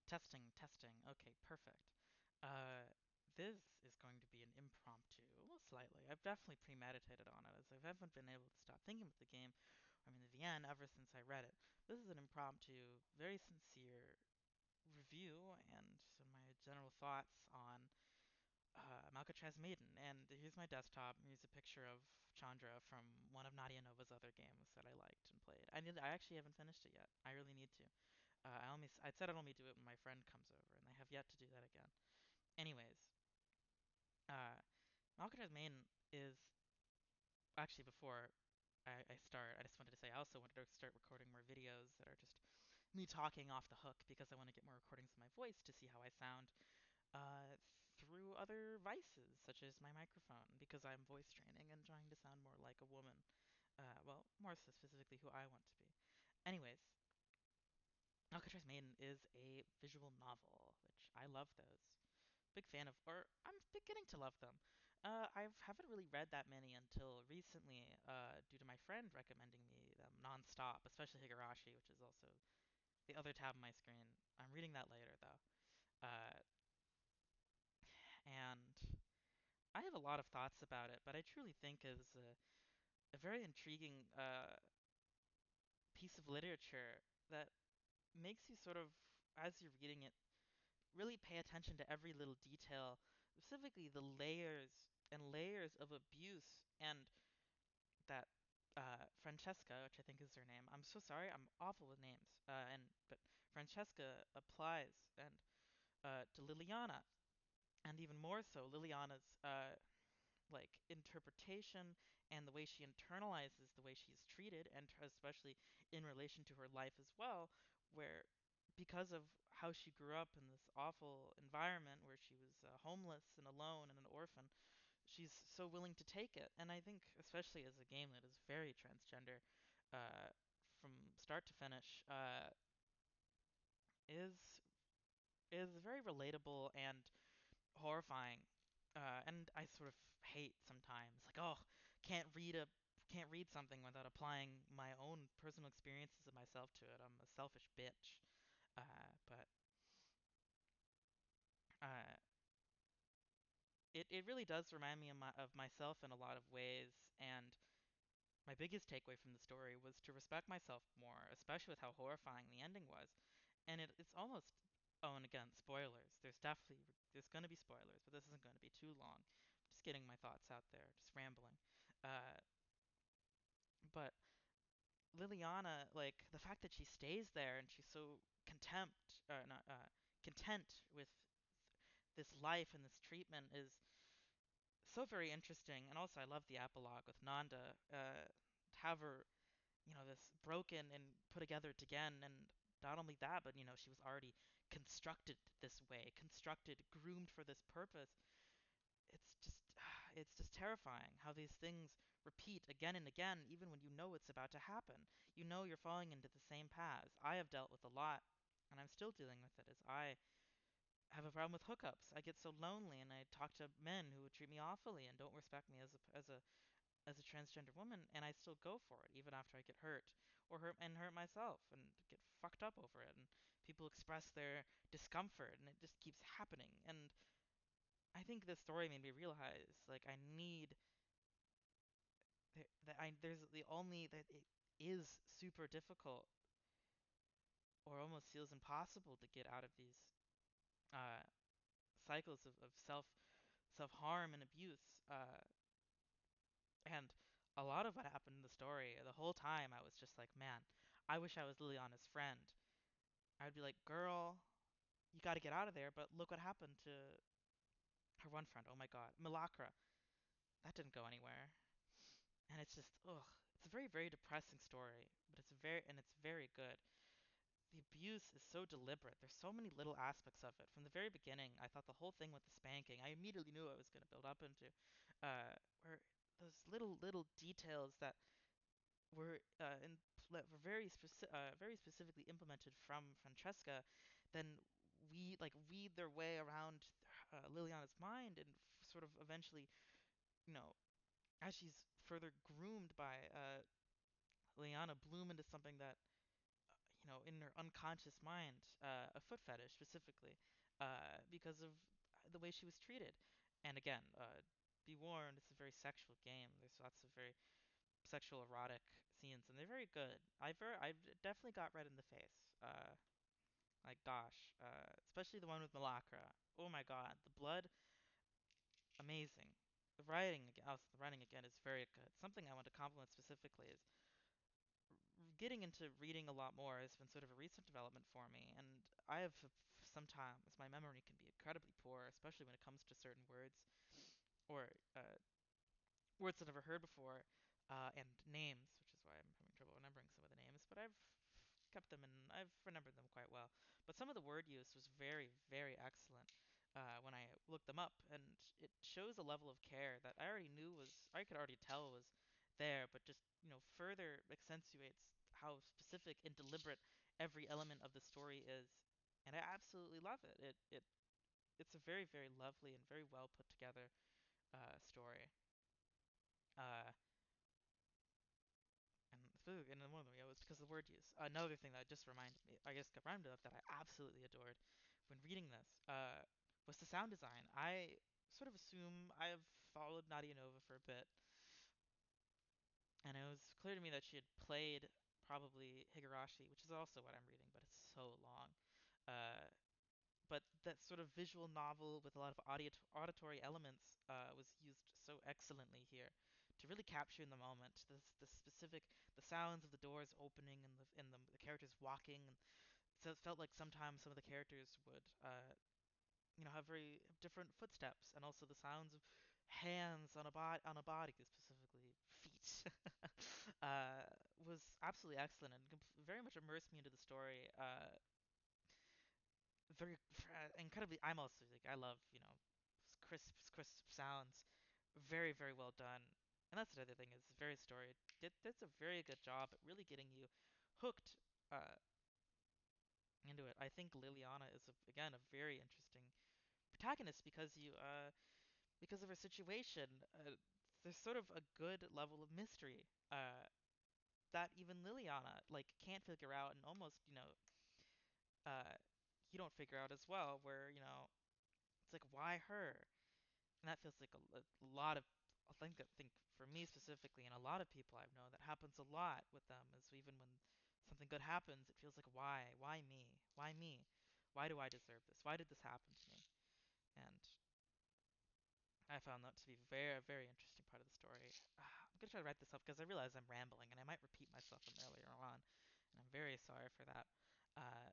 Testing, testing. Okay, perfect. Uh, this is going to be an impromptu, well, slightly. I've definitely premeditated on it, as I haven't been able to stop thinking about the game, I mean, the end, ever since I read it. This is an impromptu, very sincere review and some of my general thoughts on Malcatras Maiden. And here's my desktop. Here's a picture of Chandra from one of Nadia Nova's other games that I liked and played. I actually haven't finished it yet. I really need to. I said I'd only do it when my friend comes over, and I have yet to do that again. Anyways, uh, Malcatras Main is actually before I start. I just wanted to say I also wanted to start recording more videos that are just me talking off the hook because I want to get more recordings of my voice to see how I sound through other vices such as my microphone because I'm voice training and trying to sound more like a woman. Well, more specifically who I want to be. Anyways, Alcatraz Maiden is a visual novel, which I love those. Big fan of, or I'm beginning to love them. I haven't really read that many until recently, due to my friend recommending me them nonstop, especially Higurashi, which is also the other tab on my screen. I'm reading that later, though. Uh, and I have a lot of thoughts about it, but I truly think it is a very intriguing piece of literature that makes you sort of, as you're reading it, really pay attention to every little detail, specifically the layers and layers of abuse and that Francesca, which I think is her name. I'm so sorry, I'm awful with names. And but Francesca applies and to Liliana, and even more so, Liliana's like interpretation and the way she internalizes the way she's treated, and especially in relation to her life as well, where because of how she grew up in this awful environment where she was homeless and alone and an orphan, she's so willing to take it. And I think, especially as a game that is very transgender uh, from start to finish, is is very relatable and horrifying. And I sort of hate sometimes, like, oh, can't read a can't read something without applying my own personal experiences of myself to it. I'm a selfish bitch. But uh, it really does remind me of myself in a lot of ways. And my biggest takeaway from the story was to respect myself more, especially with how horrifying the ending was. And it's almost, oh, and again, spoilers. There's going to be spoilers, but this isn't going to be too long. Just getting my thoughts out there, just rambling. Uh, but Liliana, like the fact that she stays there and she's so not content with this life and this treatment is so very interesting. And also, I love the epilogue with Nanda. Have her, this broken and put together again, and not only that, but she was already constructed this way, constructed, groomed for this purpose. It's just it's just terrifying how these things repeat again and again, even when you know it's about to happen. You know you're falling into the same paths. I have dealt with a lot, and I'm still dealing with it. As I have a problem with hookups. I get so lonely, and I talk to men who would treat me awfully and don't respect me as a transgender woman, and I still go for it even after I get hurt or hurt myself and get fucked up over it. And people express their discomfort, and it just keeps happening. And I think this story made me realize, like, I need that I there's the only that it is super difficult or almost feels impossible to get out of these uh, cycles of self harm and abuse. And a lot of what happened in the story, the whole time I was just like, man, I wish I was Liliana's friend. I'd be like, girl, you got to get out of there. But look what happened to her one friend. Oh my God, Milakra. That didn't go anywhere. And it's just, ugh. It's a very, very depressing story, but it's very good. The abuse is so deliberate. There's so many little aspects of it. From the very beginning, I thought the whole thing with the spanking, I immediately knew I was going to build up into, where those little details that were very specifically implemented from Francesca, then we like weed their way around Liliana's mind and sort of eventually, you know, as she's further groomed by Liliana, bloom into something that in her unconscious mind, a foot fetish specifically, because of the way she was treated. And again, be warned, it's a very sexual game. There's lots of very sexual, erotic scenes, and they're very good. I've definitely got red in the face. Like gosh, especially the one with Malacra. Oh my God, the blood, amazing. The writing again is very good. Something I want to compliment specifically is getting into reading a lot more has been sort of a recent development for me, and I have sometimes my memory can be incredibly poor, especially when it comes to certain words or words I've never heard before, and names, which is why I'm having trouble remembering some of the names, but I've kept them and I've remembered them quite well. But some of the word use was very, very excellent when I looked them up, and it shows a level of care that I could already tell was there, but just, further accentuates how specific and deliberate every element of the story is. And I absolutely love it. It's a very, very lovely and very well put together story. Uh, And specifically, and one of them, yeah, was because of the word use. Another thing that just reminded me, I guess, got reminded of that I absolutely adored when reading this, was the sound design. I sort of assume I have followed Nadia Nova for a bit, and it was clear to me that she had played probably Higurashi, which is also what I'm reading, but it's so long. Uh, but that sort of visual novel with a lot of auditory elements was used so excellently here to really capture in the moment the specific the sounds of the doors opening and the characters walking, and so it felt like sometimes some of the characters would have very different footsteps, and also the sounds of hands on a body, specifically feet, was absolutely excellent and very much immersed me into the story. Very incredibly. I'm also like I love crisp sounds, very very well done. And that's the other thing is very story. It does a very good job at really getting you hooked uh, into it. I think Liliana is again a very interesting protagonist because of her situation. There's sort of a good level of mystery that even Liliana like can't figure out, and almost uh, you don't figure out as well. Where it's like why her? And that feels like a lot of I think for me specifically, and a lot of people I've known, that happens a lot with them. Is even when something good happens, it feels like why me, why me, why do I deserve this? Why did this happen to me? And I found that to be a very very interesting part of the story. I'm gonna try to write this up because I realize I'm rambling and I might repeat myself from earlier on, and I'm very sorry for that. Uh,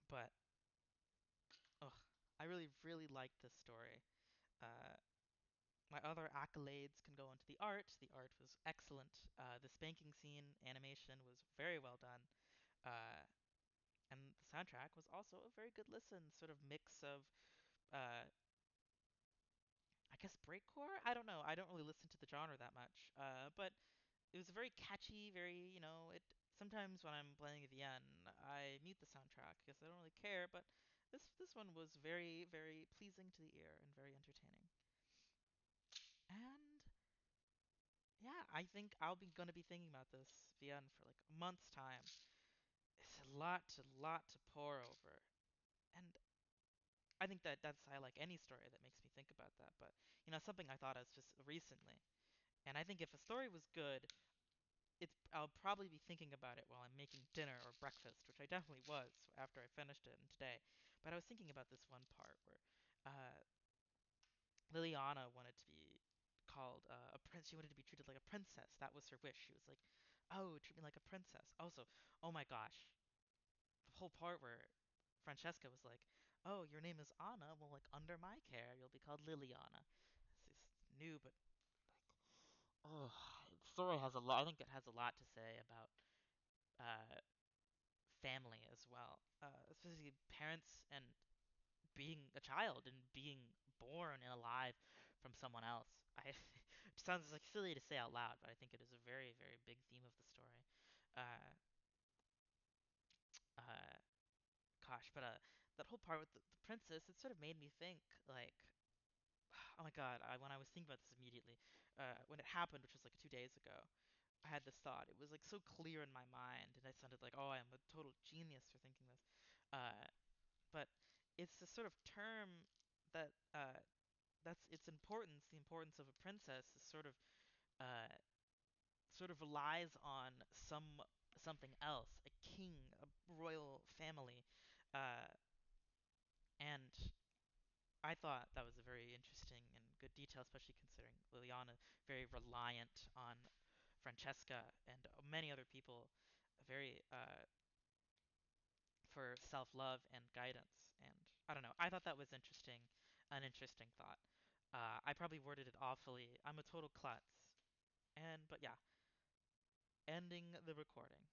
but ugh, I really really liked this story. Uh, My other accolades can go into the art. The art was excellent. The spanking scene animation was very well done. Uh, and the soundtrack was also a very good listen, sort of mix of, uh, I guess, breakcore? I don't know. I don't really listen to the genre that much. But it was very catchy, very, sometimes when I'm playing at the end, I mute the soundtrack because I don't really care, but this one was very, very pleasing to the ear and very entertaining. And yeah, I think I'll be gonna be thinking about this VN for like a month's time. It's a lot to pour over, and I think that's I like any story that makes me think about that. But something I thought of just recently, and I think if a story was good, I'll probably be thinking about it while I'm making dinner or breakfast, which I definitely was after I finished it and today. But I was thinking about this one part where uh, Liliana wanted to be called a prince. She wanted to be treated like a princess. That was her wish. She was like, "Oh, treat me like a princess." Also, oh my gosh, the whole part where Francesca was like, "Oh, your name is Anna. Well, like under my care, you'll be called Liliana." It's new, but like, oh, the story has a lot. I think it has a lot to say about uh, family as well, especially parents and being a child and being born and alive from someone else. It sounds like silly to say out loud, but I think it is a very, very big theme of the story. Uh, uh, gosh, but that whole part with the princess, it sort of made me think like, oh my god, when I was thinking about this immediately, when it happened, which was like 2 days ago, I had this thought. It was like so clear in my mind, and I sounded like, oh, I'm a total genius for thinking this. Uh, but it's this sort of term that that's its importance. The importance of a princess is uh, sort of relies on something else, a king, a royal family, uh, and I thought that was a very interesting and good detail, especially considering Liliana very reliant on Francesca and many other people, very for self-love and guidance. And I don't know, I thought that was interesting, an interesting thought. I probably worded it awfully. I'm a total klutz. And but yeah, ending the recording.